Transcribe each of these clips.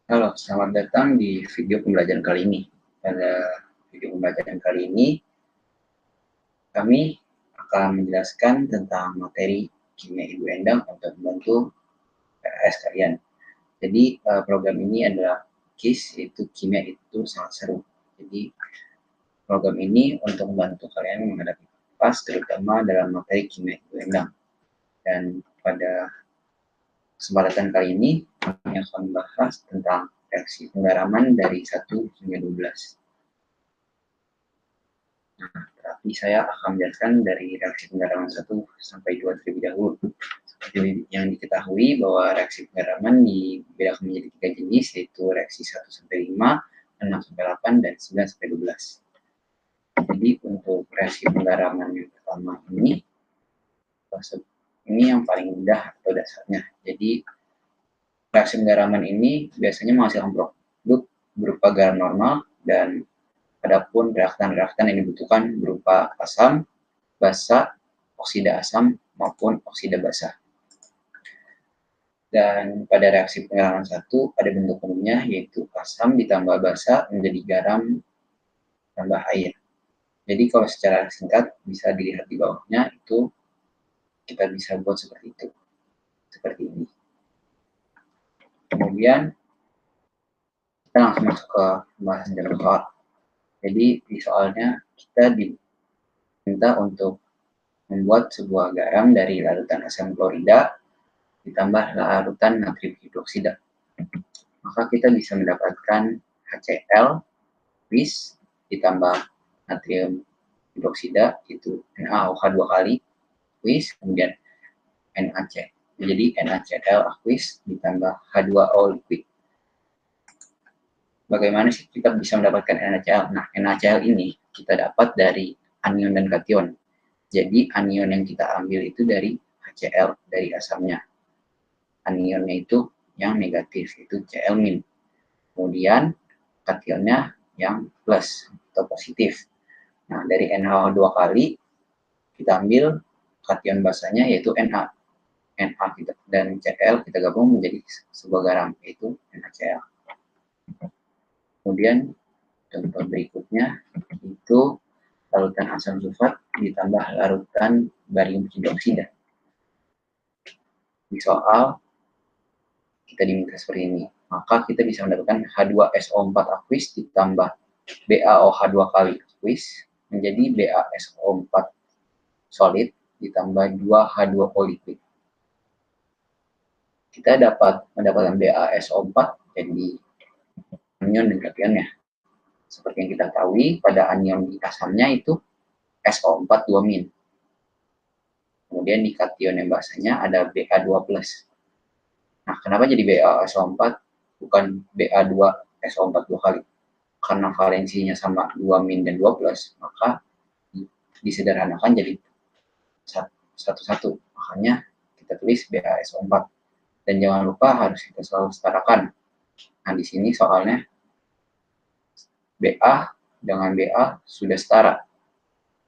Halo, selamat datang di video pembelajaran kali ini. Pada video pembelajaran kali ini, kami akan menjelaskan tentang materi kimia Ibu Endang untuk membantu PAS kalian. Jadi, program ini adalah KIS, yaitu kimia itu sangat seru. Jadi, program ini untuk membantu kalian menghadapi PAS, terutama dalam materi kimia Ibu Endang. Dan pada kesempatan kali ini, kami akan membahas tentang reaksi penggaraman dari 1 hingga 12. Tapi saya akan menjelaskan dari reaksi penggaraman 1 sampai 2 terlebih dahulu. Seperti yang diketahui bahwa reaksi penggaraman dibedakan menjadi 3 jenis, yaitu reaksi 1 sampai 5, 6 sampai 8, dan 9 sampai 12. Jadi untuk reaksi penggaraman yang pertama ini yang paling mudah atau dasarnya. Jadi reaksi penggaraman ini biasanya menghasilkan produk berupa garam normal, dan adapun reaktan-reaktan yang dibutuhkan berupa asam, basa, oksida asam, maupun oksida basa. Dan pada reaksi penggaraman 1 ada bentuk umumnya, yaitu asam ditambah basa menjadi garam tambah air. Jadi kalau secara singkat bisa dilihat di bawahnya, itu kita bisa buat seperti itu, seperti ini. Kemudian kita langsung masuk ke pembahasan dalam soal. Jadi di soalnya kita diminta untuk membuat sebuah garam dari larutan asam klorida ditambah larutan natrium hidroksida. Maka kita bisa mendapatkan HCl bis ditambah natrium hidroksida, itu NaOH 2 kali aqueous, kemudian NaC. Jadi NaCl aqueous ditambah H2O liquid. Bagaimana sih kita bisa mendapatkan NaCl? Nah, NaCl ini kita dapat dari anion dan kation. Jadi anion yang kita ambil itu dari HCl, dari asamnya. Anionnya itu yang negatif, itu Cl-. Kemudian kationnya yang plus atau positif. Nah, dari NaOH 2 kali kita ambil kation basanya, yaitu Na. Na kita, dan Cl kita gabung menjadi sebuah garam, yaitu NaCl. Kemudian contoh berikutnya itu larutan asam sulfat ditambah larutan barium hidroksida. Di soal kita diminta seperti ini, maka kita bisa mendapatkan H2SO4 aqueous ditambah BaOH 2 kali aqueous menjadi BaSO4 solid ditambah 2H2O liquid. Kita dapat mendapatkan BaSO4 jadi anion dan kationnya. Seperti yang kita ketahui, pada anion di asamnya itu SO4 2-. Kemudian di kation yang basanya ada Ba2+. Nah, kenapa jadi BaSO4 bukan Ba2SO4 2 kali? Karena valensinya sama 2- dan 2+, maka disederhanakan jadi satu-satu. Makanya kita tulis BaSO4. Dan jangan lupa harus kita selalu setarakan. Nah, di sini soalnya Ba dengan Ba sudah setara.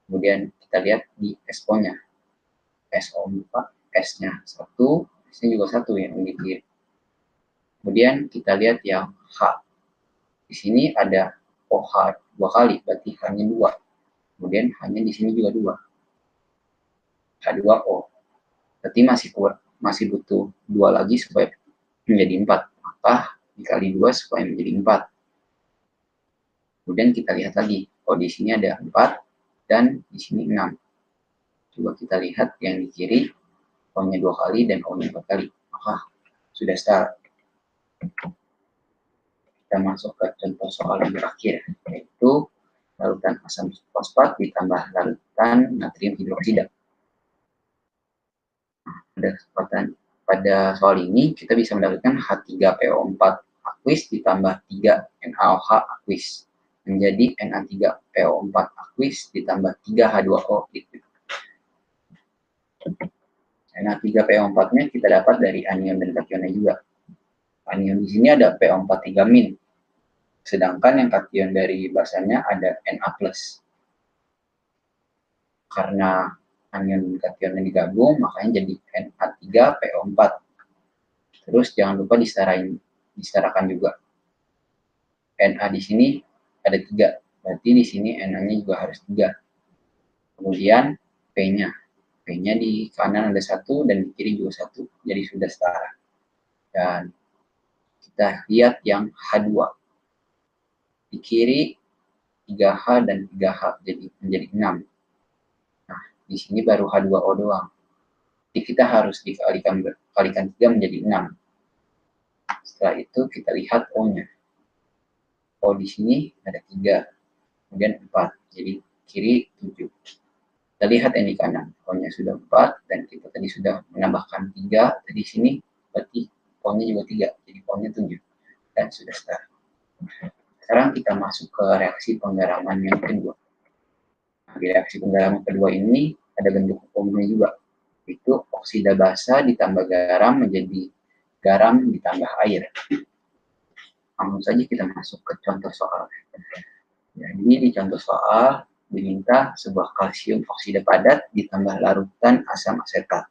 Kemudian kita lihat di SO-nya. SO4, S-nya 1, S-nya juga 1 yang di kiri. Kemudian kita lihat yang H. Di sini ada OH 2 kali, berarti hanya 2. Kemudian hanya di sini juga 2. H2O. Berarti masih butuh 2 lagi supaya menjadi 4. Maka dikali 2 supaya menjadi 4. Kemudian kita lihat lagi, oh di sini ada 4 dan di sini 6. Coba kita lihat yang di kiri, O-nya 2 kali dan O-nya 4 kali. Maka sudah setara. Kita masuk ke contoh soal yang terakhir, yaitu larutan asam fosfat ditambah larutan natrium hidroksida. Pada soal ini kita bisa mendapatkan H3PO4 aqueous ditambah 3 NaOH aqueous menjadi Na3PO4 aqueous ditambah 3H2O liquid. Na3PO4-nya kita dapat dari anion dan kationnya juga. Anion di sini ada PO4 3-. Sedangkan yang kation dari basanya ada Na+. Karena anion dan kationnya digabung, makanya jadi Na3PO4. Terus jangan lupa disetarakan juga. Na di sini ada 3, berarti di sini Na-nya juga harus 3. Kemudian P-nya. P-nya di kanan ada 1 dan di kiri juga 1, jadi sudah setara. Dan kita lihat yang H2. Di kiri 3H dan 3H, jadi menjadi 6. Nah, di sini baru H2O doang. Jadi kita harus kalikan 3 menjadi 6. Setelah itu kita lihat O-nya. O di sini ada 3, kemudian 4, jadi kiri 7. Kita lihat yang di kanan, O-nya sudah 4, dan kita tadi sudah menambahkan 3, di sini berarti O-nya juga 3, jadi O-nya 7, dan sudah setara. Sekarang kita masuk ke reaksi penggaraman yang kedua. Di reaksi penggaraman kedua ini ada bentuk umumnya juga, itu oksida basa ditambah garam menjadi garam ditambah air. Langsung saja kita masuk ke contoh soal. Jadi di contoh soal diminta sebuah kalsium oksida padat ditambah larutan asam asetat.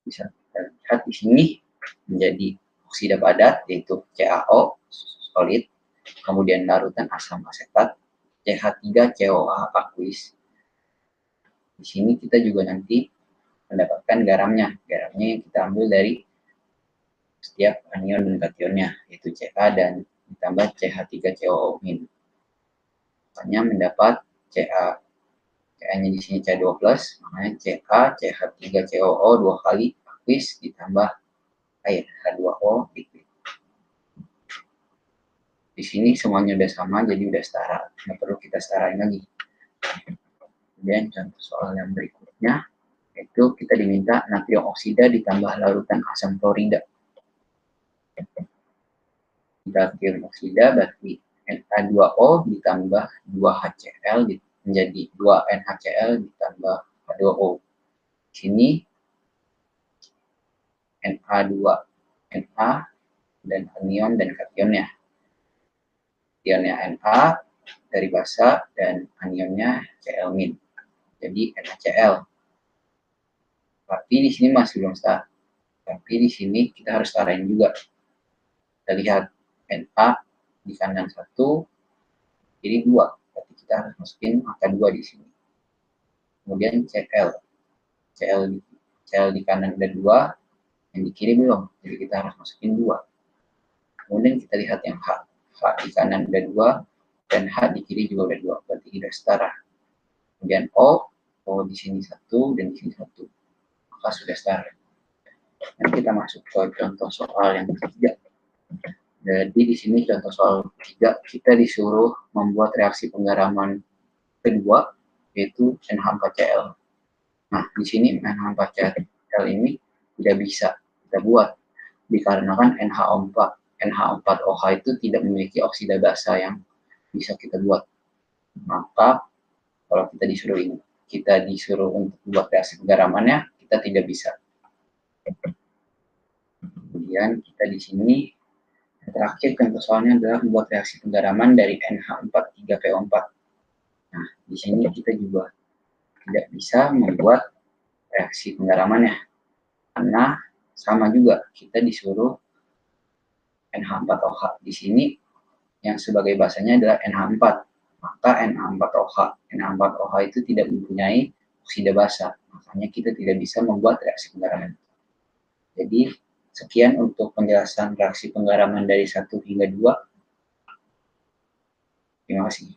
Bisa kita lihat di sini menjadi oksida padat yaitu CaO solid, kemudian larutan asam asetat CH3COA aqueous. Di sini kita juga nanti mendapatkan garamnya. Garamnya yang kita ambil dari setiap anion dan kationnya, yaitu Ca dan ditambah CH3COO-. Makanya mendapat Ca-nya di sini Ca2+, makanya Ca CH3COO 2 kali aqueous ditambah air H2O liquid. Di sini semuanya udah sama, jadi udah setara, nggak perlu kita setarain lagi. Kemudian contoh soal yang berikutnya, yaitu kita diminta natrium oksida ditambah larutan asam klorida. Natrium oksida berarti Na2O ditambah 2HCl menjadi 2NaCl ditambah H2O. Di sini Na2, Na dan anion dan kationnya. Ionnya Na dari basa dan anionnya Cl-. Jadi NaCl. Tapi di sini masih belum setara. Tapi di sini kita harus setarain juga. Kita lihat Na di kanan 1, kiri 2. Berarti kita harus masukin angka 2 di sini. Kemudian Cl di kanan ada 2, yang di kiri belum. Jadi kita harus masukin 2. Kemudian kita lihat yang H. H di kanan ada 2, dan H di kiri juga ada 2. Berarti kita setara. Kemudian O di sini 1 dan di sini 1. Maka sudah setara. Dan kita masuk ke contoh soal yang ketiga. Jadi di sini contoh soal ketiga, kita disuruh membuat reaksi penggaraman kedua, yaitu NH4Cl. Nah, di sini NH4Cl ini tidak bisa kita buat, dikarenakan NH4OH itu tidak memiliki oksida basa yang bisa kita buat. Maka kalau kita disuruh untuk buat reaksi penggaramannya, kita tidak bisa. Kemudian kita di sini yang terakhir contoh soalnya adalah membuat reaksi penggaraman dari NH43PO4. Nah, di sini kita juga tidak bisa membuat reaksi penggaramannya, karena sama juga kita disuruh NH4OH. Di sini yang sebagai basanya adalah NH4, maka NH4OH itu tidak mempunyai oksida basa, makanya kita tidak bisa membuat reaksi penggaraman. Jadi sekian untuk penjelasan reaksi penggaraman dari 1 hingga 2. Terima kasih.